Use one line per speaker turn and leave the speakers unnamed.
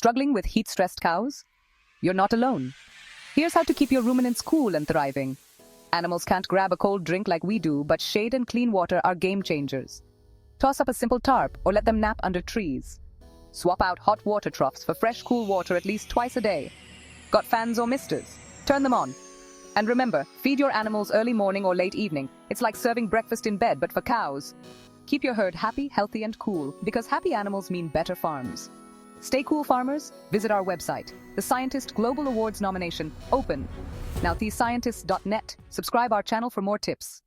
Struggling with heat-stressed cows? You're not alone. Here's how to keep your ruminants cool and thriving. Animals can't grab a cold drink like we do, but shade and clean water are game changers. Toss up a simple tarp or let them nap under trees. Swap out hot water troughs for fresh, cool water at least twice a day. Got fans or misters? Turn them on. And remember, feed your animals early morning or late evening. It's like serving breakfast in bed, but for cows. Keep your herd happy, healthy, and cool, because happy animals mean better farms. Stay cool, farmers. Visit our website. The Scientist Global Awards nomination open. Now, thescientists.net. Subscribe our channel for more tips.